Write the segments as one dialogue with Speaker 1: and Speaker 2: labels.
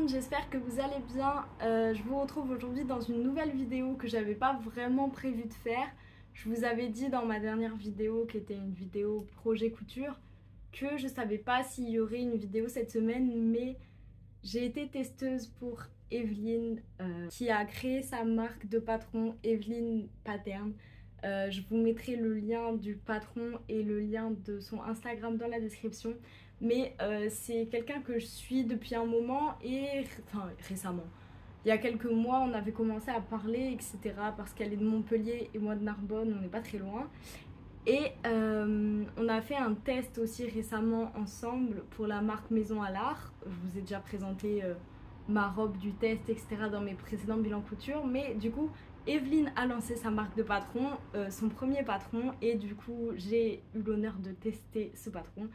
Speaker 1: monde, j'espère que vous allez bien. Je vous retrouve aujourd'hui dans une nouvelle vidéo que j'avais pas vraiment prévu de faire. Je vous avais dit dans ma dernière vidéo, qui était une vidéo projet couture, que je savais pas s'il y aurait une vidéo cette semaine, mais j'ai été testeuse pour Evelyne, qui a créé sa marque de patron, Evelyne Pattern. Je vous mettrai le lien du patron et le lien de son Instagram dans la description. Mais c'est quelqu'un que je suis depuis un moment et enfin récemment. Il y a quelques mois, on avait commencé à parler, etc. Parce qu'elle est de Montpellier et moi de Narbonne, on n'est pas très loin. Et on a fait un test aussi récemment ensemble pour la marque Maison à l'Art. Je vous ai déjà présenté ma robe du test, etc. dans mes précédents bilans couture. Mais du coup, Evelyne a lancé sa marque de patron, son premier patron. Et du coup, j'ai eu l'honneur de tester ce patron.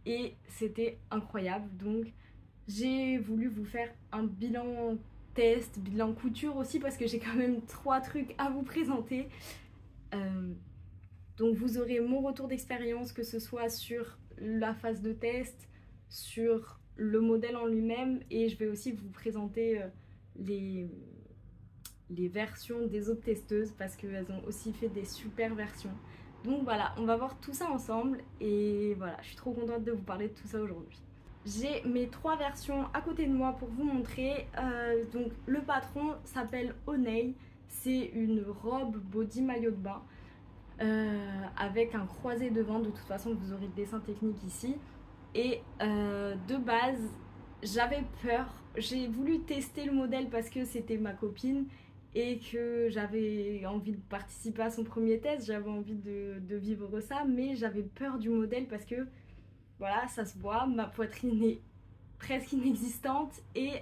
Speaker 1: Et c'était incroyable. Donc, j'ai voulu vous faire un bilan test, bilan couture aussi, parce que j'ai quand même 3 trucs à vous présenter. Donc vous aurez mon retour d'expérience, que ce soit sur la phase de test, sur le modèle en lui-même, et je vais aussi vous présenter les versions des autres testeuses parce qu'elles ont aussi fait des super versions. Donc voilà, on va voir tout ça ensemble et voilà, je suis trop contente de vous parler de tout ça aujourd'hui. J'ai mes 3 versions à côté de moi pour vous montrer. Donc le patron s'appelle Onei, c'est une robe body maillot de bain. Avec un croisé devant, de toute façon vous aurez le dessin technique ici. Et de base j'avais peur, j'ai voulu tester le modèle parce que c'était ma copine et que j'avais envie de participer à son premier test, j'avais envie de vivre ça, mais j'avais peur du modèle parce que voilà, ça se voit, ma poitrine est presque inexistante et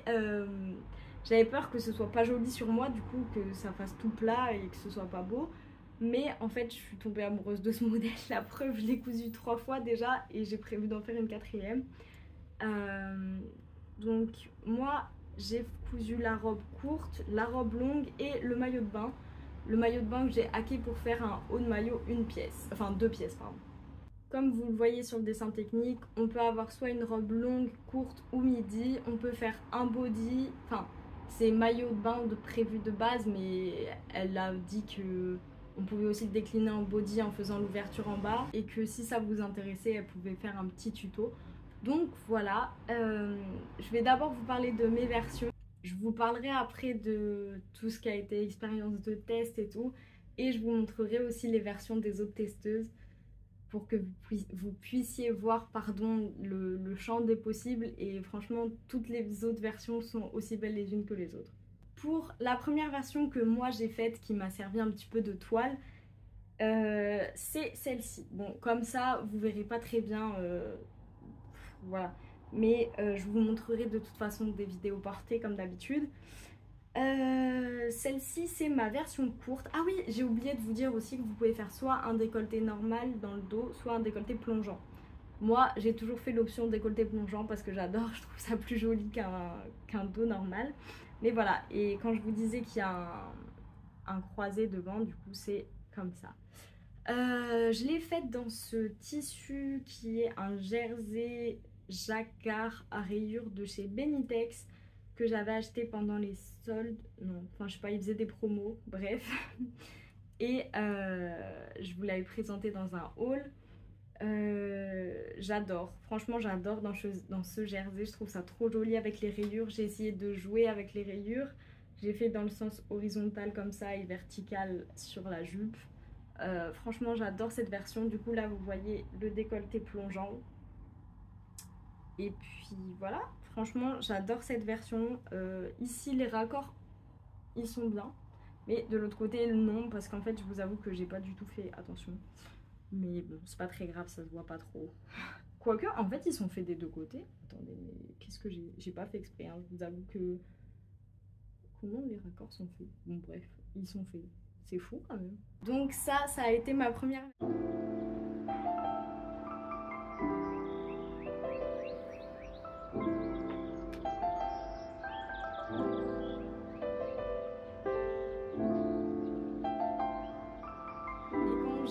Speaker 1: j'avais peur que ce soit pas joli sur moi, du coup que ça fasse tout plat et que ce soit pas beau. Mais en fait, je suis tombée amoureuse de ce modèle. La preuve, je l'ai cousu 3 fois déjà et j'ai prévu d'en faire une 4e. Donc moi, j'ai cousu la robe courte, la robe longue et le maillot de bain. Le maillot de bain que j'ai hacké pour faire un haut de maillot, une pièce. Enfin, 2 pièces, pardon. Comme vous le voyez sur le dessin technique, on peut avoir soit une robe longue, courte ou midi. On peut faire un body. Enfin, c'est maillot de bain prévu de base, mais elle a dit que on pouvait aussi le décliner en body en faisant l'ouverture en bas. Et que si ça vous intéressait, elle pouvait faire un petit tuto. Donc voilà, je vais d'abord vous parler de mes versions. Je vous parlerai après de tout ce qui a été expérience de test et tout. Et je vous montrerai aussi les versions des autres testeuses pour que vous puissiez voir le champ des possibles. Et franchement, toutes les autres versions sont aussi belles les unes que les autres. Pour la première version que moi j'ai faite, qui m'a servi un petit peu de toile, c'est celle-ci. Bon, comme ça, vous verrez pas très bien, voilà. Mais je vous montrerai de toute façon des vidéos portées comme d'habitude. Celle-ci c'est ma version courte. Ah oui, j'ai oublié de vous dire aussi que vous pouvez faire soit un décolleté normal dans le dos, soit un décolleté plongeant. Moi j'ai toujours fait l'option décolleté plongeant parce que j'adore, je trouve ça plus joli qu'un dos normal. Mais voilà, et quand je vous disais qu'il y a un croisé devant, du coup c'est comme ça. Je l'ai faite dans ce tissu qui est un jersey jacquard à rayures de chez Benitex, que j'avais acheté pendant les soldes. Non, enfin je sais pas, ils faisaient des promos, bref. Et je vous l'avais présenté dans un haul. J'adore, franchement j'adore dans ce jersey, je trouve ça trop joli avec les rayures. J'ai essayé de jouer avec les rayures, j'ai fait dans le sens horizontal comme ça et vertical sur la jupe. Franchement j'adore cette version. Du coup là vous voyez le décolleté plongeant. Et puis voilà, franchement j'adore cette version. Ici les raccords ils sont bien, mais de l'autre côté non, parce qu'en fait je vous avoue que j'ai pas du tout fait attention. Mais bon, c'est pas très grave, ça se voit pas trop. Quoique, en fait, ils sont faits des deux côtés. Attendez, mais qu'est-ce que j'ai pas fait exprès, hein. Je vous avoue que... Comment les raccords sont faits? Bon, bref, ils sont faits. C'est fou quand même. Donc ça a été ma première...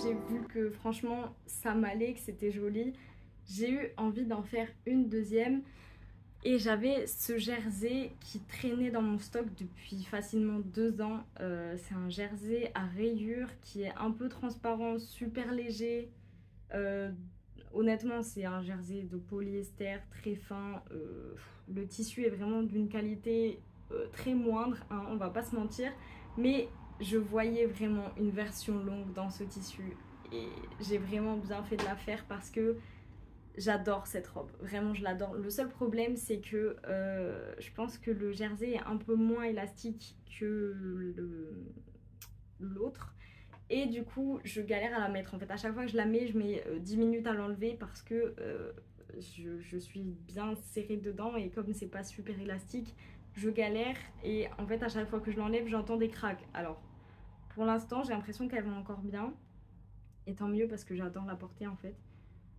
Speaker 1: J'ai vu que franchement ça m'allait, que c'était joli, j'ai eu envie d'en faire une deuxième. Et j'avais ce jersey qui traînait dans mon stock depuis facilement 2 ans. C'est un jersey à rayures qui est un peu transparent, super léger. Euh, Honnêtement, c'est un jersey de polyester très fin. Le tissu est vraiment d'une qualité très moindre, hein, on va pas se mentir. Mais je voyais vraiment une version longue dans ce tissu. Et j'ai vraiment bien fait de la faire parce que j'adore cette robe, vraiment je l'adore. Le seul problème c'est que je pense que le jersey est un peu moins élastique que l'autre. Et du coup je galère à la mettre en fait. À chaque fois que je la mets, je mets 10 minutes à l'enlever parce que je suis bien serrée dedans et comme c'est pas super élastique, je galère. Et en fait à chaque fois que je l'enlève, j'entends des craques. Alors pour l'instant j'ai l'impression qu'elle va encore bien. Et tant mieux parce que j'adore la porter en fait.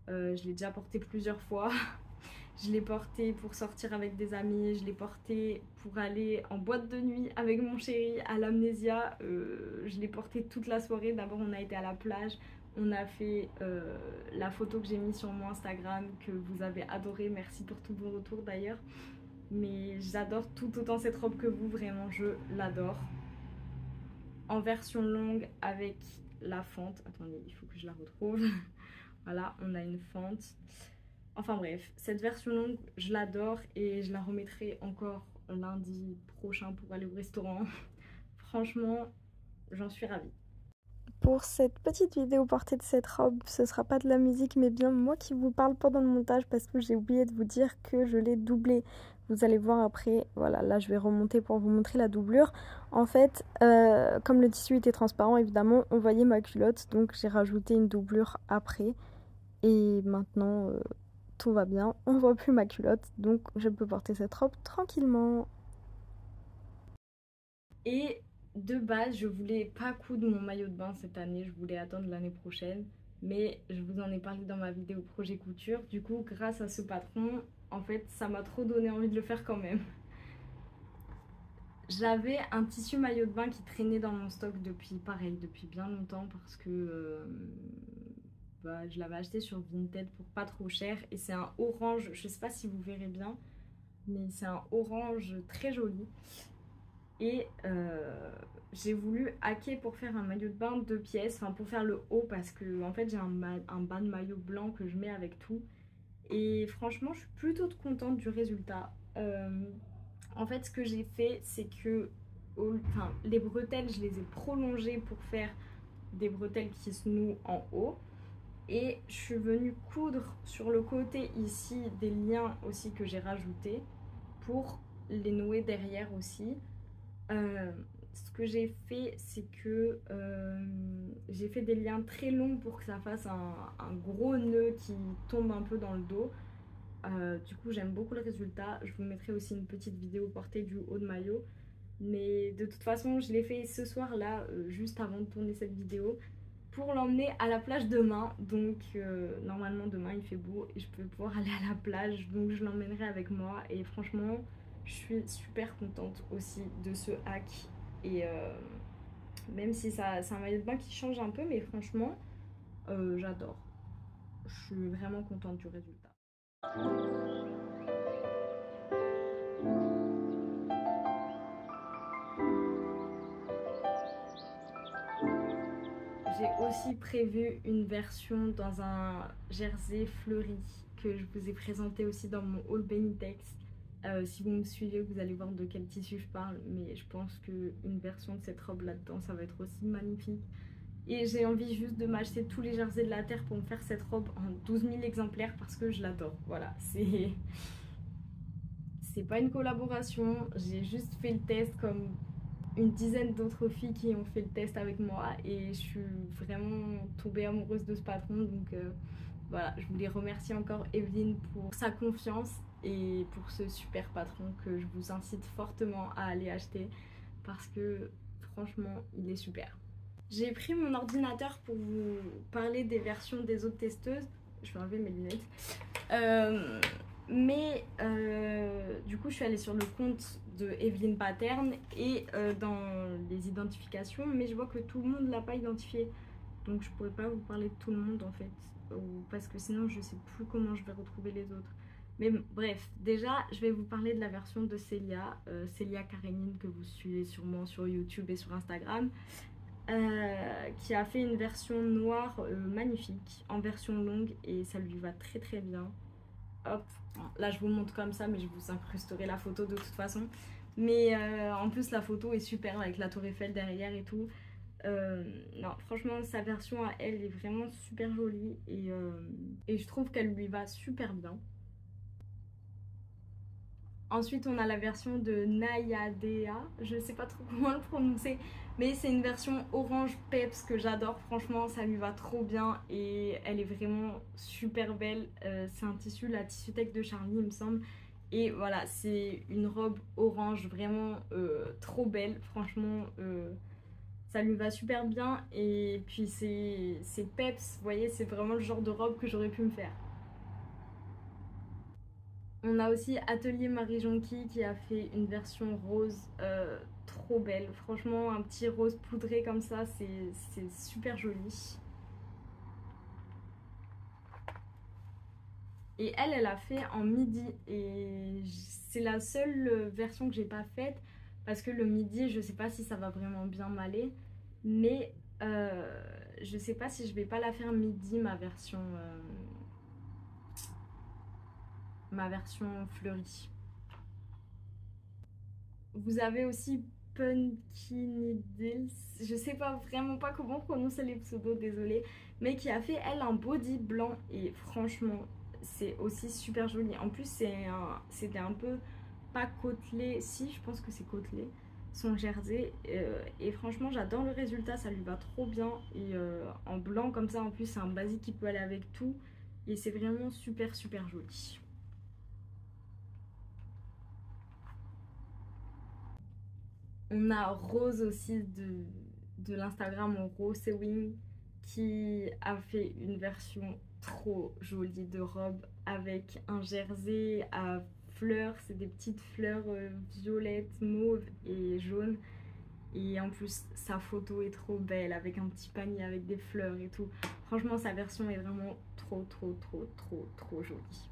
Speaker 1: Je l'ai déjà porté plusieurs fois. Je l'ai porté pour sortir avec des amis, je l'ai porté pour aller en boîte de nuit avec mon chéri à l'Amnésia. Je l'ai porté toute la soirée. D'abord on a été à la plage, on a fait la photo que j'ai mise sur mon Instagram que vous avez adoré. Merci pour tous vos retours d'ailleurs. Mais j'adore tout autant cette robe que vous, vraiment je l'adore. En version longue avec la fente. Attendez, il faut que je la retrouve. Voilà, on a une fente. Enfin bref, cette version longue, je l'adore et je la remettrai encore lundi prochain pour aller au restaurant. Franchement, j'en suis ravie. Pour cette petite vidéo portée de cette robe, ce sera pas de la musique mais bien moi qui vous parle pendant le montage parce que j'ai oublié de vous dire que je l'ai doublée. Vous allez voir après, voilà, là je vais remonter pour vous montrer la doublure. En fait, comme le tissu était transparent évidemment, on voyait ma culotte, donc j'ai rajouté une doublure après. Et maintenant, tout va bien, on voit plus ma culotte, donc je peux porter cette robe tranquillement. Et de base, je voulais pas coudre mon maillot de bain cette année, je voulais attendre l'année prochaine. Mais je vous en ai parlé dans ma vidéo projet couture. Du coup, grâce à ce patron, en fait, ça m'a trop donné envie de le faire quand même. J'avais un tissu maillot de bain qui traînait dans mon stock depuis, pareil, depuis bien longtemps parce que je l'avais acheté sur Vinted pour pas trop cher et c'est un orange, je sais pas si vous verrez bien, mais c'est un orange très joli. Et j'ai voulu hacker pour faire un maillot de bain 2 pièces, enfin pour faire le haut parce que en fait j'ai un bas de maillot blanc que je mets avec tout. Et franchement je suis plutôt contente du résultat. En fait ce que j'ai fait c'est que les bretelles je les ai prolongées pour faire des bretelles qui se nouent en haut. Et je suis venue coudre sur le côté ici des liens aussi que j'ai rajoutés pour les nouer derrière aussi. Ce que j'ai fait, c'est que j'ai fait des liens très longs pour que ça fasse un gros nœud qui tombe un peu dans le dos. Du coup, j'aime beaucoup le résultat. Je vous mettrai aussi une petite vidéo portée du haut de maillot. Mais de toute façon, je l'ai fait ce soir là, juste avant de tourner cette vidéo, pour l'emmener à la plage demain. Donc normalement demain il fait beau et je peux pouvoir aller à la plage, donc je l'emmènerai avec moi. Et franchement je suis super contente aussi de ce hack. Et même si c'est un maillot de bain qui change un peu, mais franchement j'adore. Je suis vraiment contente du résultat. J'ai aussi prévu une version dans un jersey fleuri que je vous ai présenté aussi dans mon haul Benitex. Si vous me suivez, vous allez voir de quel tissu je parle, mais je pense qu'une version de cette robe là-dedans, ça va être aussi magnifique. Et j'ai envie juste de m'acheter tous les jerseys de la Terre pour me faire cette robe en 12 000 exemplaires parce que je l'adore. Voilà, c'est pas une collaboration, j'ai juste fait le test comme une dizaine d'autres filles qui ont fait le test avec moi et je suis vraiment tombée amoureuse de ce patron. Donc voilà, je voulais remercier encore Evelyne pour sa confiance et pour ce super patron que je vous incite fortement à aller acheter parce que franchement il est super. J'ai pris mon ordinateur pour vous parler des versions des autres testeuses. Je vais enlever mes lunettes. Du coup je suis allée sur le compte de Evelyne Pattern et dans les identifications, mais je vois que tout le monde l'a pas identifié, donc je pourrais pas vous parler de tout le monde en fait, parce que sinon je sais plus comment je vais retrouver les autres. Mais bref, déjà, je vais vous parler de la version de Célia, Célia Karénine, que vous suivez sûrement sur YouTube et sur Instagram, qui a fait une version noire magnifique, en version longue, et ça lui va très très bien. Hop, là je vous montre comme ça, mais je vous incrusterai la photo de toute façon. Mais en plus, la photo est super avec la tour Eiffel derrière et tout. Non, franchement, sa version à elle est vraiment super jolie et je trouve qu'elle lui va super bien. Ensuite, on a la version de Nayadea, je sais pas trop comment le prononcer, mais c'est une version orange peps que j'adore, franchement, ça lui va trop bien et elle est vraiment super belle. C'est un tissu, la Tissu Tech de Charlie, il me semble. Et voilà, c'est une robe orange vraiment trop belle, franchement, ça lui va super bien. Et puis c'est peps, vous voyez, c'est vraiment le genre de robe que j'aurais pu me faire. On a aussi Atelier Marie Jonqui qui a fait une version rose trop belle. Franchement, un petit rose poudré comme ça, c'est super joli. Et elle a fait en midi. Et c'est la seule version que j'ai pas faite. Parce que le midi, je sais pas si ça va vraiment bien m'aller. Mais je sais pas si je vais pas la faire midi, ma version fleurie. Vous avez aussi Punkiniddles, je sais pas vraiment pas comment prononcer les pseudos, désolée, mais qui a fait elle un body blanc et franchement c'est aussi super joli. En plus c'était un peu pas côtelé, si je pense que c'est côtelé, son jersey et franchement j'adore le résultat, ça lui va trop bien et en blanc comme ça en plus c'est un basique qui peut aller avec tout et c'est vraiment super super joli. On a Rose aussi de l'Instagram Rose Sewing qui a fait une version trop jolie de robe avec un jersey à fleurs, c'est des petites fleurs violettes, mauves et jaunes. Et en plus, sa photo est trop belle avec un petit panier avec des fleurs et tout. Franchement, sa version est vraiment trop, trop, trop, trop, trop jolie.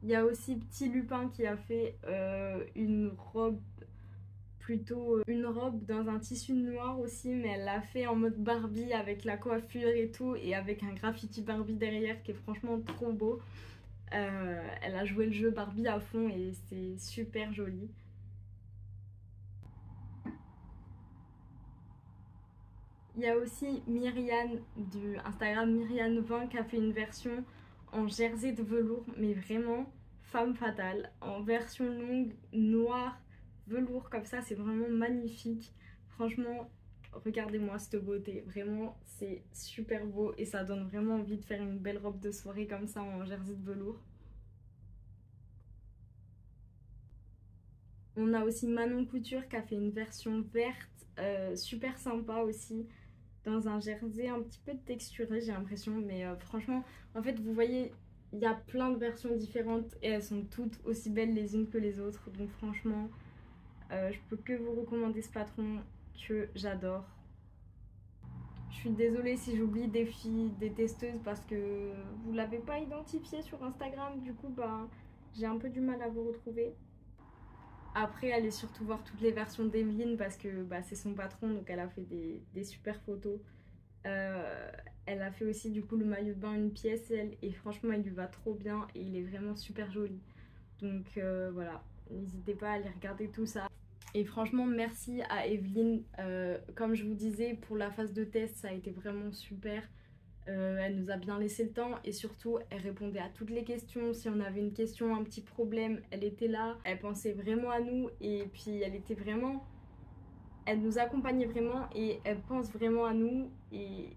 Speaker 1: Il y a aussi Petit Lupin qui a fait une robe une robe dans un tissu noir aussi, mais elle l'a fait en mode Barbie avec la coiffure et tout, et avec un graffiti Barbie derrière qui est franchement trop beau. Elle a joué le jeu Barbie à fond et c'est super joli. Il y a aussi Myriane du Instagram Myriane20 qui a fait une version en jersey de velours, mais vraiment femme fatale, en version longue, noire, velours comme ça, c'est vraiment magnifique. Franchement, regardez-moi cette beauté, vraiment c'est super beau et ça donne vraiment envie de faire une belle robe de soirée comme ça en jersey de velours. On a aussi Manon Couture qui a fait une version verte, super sympa aussi, dans un jersey un petit peu texturé j'ai l'impression, mais franchement en fait vous voyez il y a plein de versions différentes et elles sont toutes aussi belles les unes que les autres, donc franchement je peux que vous recommander ce patron que j'adore. Je suis désolée si j'oublie des filles, des testeuses parce que vous l'avez pas identifié sur Instagram, du coup bah j'ai un peu du mal à vous retrouver. Après, allez surtout voir toutes les versions d'Evelyne parce que bah, c'est son patron, donc elle a fait des super photos. Euh, Elle a fait aussi du coup le maillot de bain une pièce elle, et franchement il lui va trop bien et il est vraiment super joli. Donc voilà, n'hésitez pas à aller regarder tout ça. Et franchement merci à Evelyne, comme je vous disais pour la phase de test ça a été vraiment super. Elle nous a bien laissé le temps et surtout elle répondait à toutes les questions. Si on avait une question, un petit problème, elle était là. Elle pensait vraiment à nous et puis elle était vraiment... Elle nous accompagnait vraiment et elle pense vraiment à nous et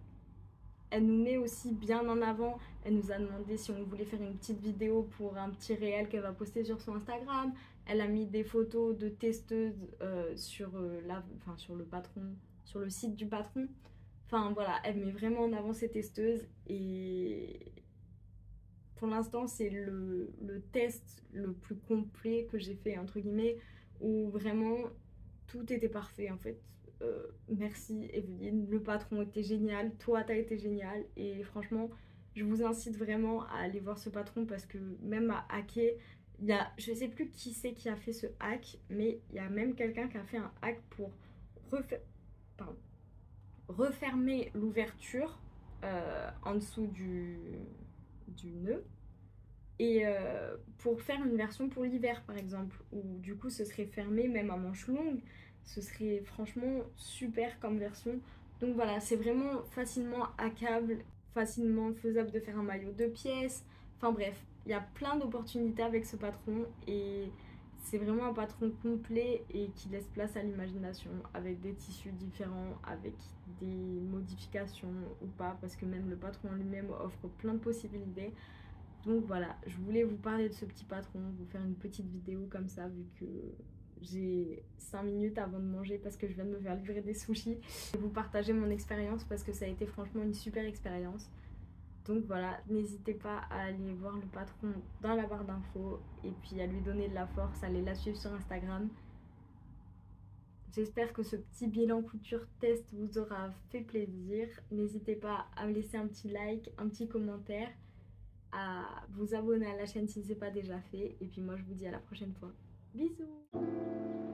Speaker 1: elle nous met aussi bien en avant. Elle nous a demandé si on voulait faire une petite vidéo pour un petit réel qu'elle va poster sur son Instagram. Elle a mis des photos de testeuses sur le patron, sur le site du patron. Enfin voilà, elle met vraiment en avant ses testeuses et pour l'instant c'est le test le plus complet que j'ai fait entre guillemets où vraiment tout était parfait en fait. Merci Evelyne, le patron était génial, toi t'as été génial et franchement Je vous incite vraiment à aller voir ce patron parce que même à hacker, il y a, je sais plus qui c'est qui a fait ce hack, mais il y a même quelqu'un qui a fait un hack pour pardon, refermer l'ouverture en dessous du nœud et pour faire une version pour l'hiver par exemple, où du coup ce serait fermé même à manches longues, ce serait franchement super comme version. Donc voilà, c'est vraiment facilement hackable, facilement faisable de faire un maillot 2 pièces. Enfin bref, il y a plein d'opportunités avec ce patron et c'est vraiment un patron complet et qui laisse place à l'imagination avec des tissus différents, avec des modifications ou pas, parce que même le patron en lui-même offre plein de possibilités. Donc voilà, je voulais vous parler de ce petit patron, vous faire une petite vidéo comme ça, vu que j'ai 5 minutes avant de manger parce que je viens de me faire livrer des sushis. Et vous partager mon expérience parce que ça a été franchement une super expérience. Donc voilà, n'hésitez pas à aller voir le patron dans la barre d'infos et puis à lui donner de la force, à aller la suivre sur Instagram. J'espère que ce petit bilan couture test vous aura fait plaisir. N'hésitez pas à me laisser un petit like, un petit commentaire, à vous abonner à la chaîne si ce n'est pas déjà fait. Et puis moi je vous dis à la prochaine fois. Bisous!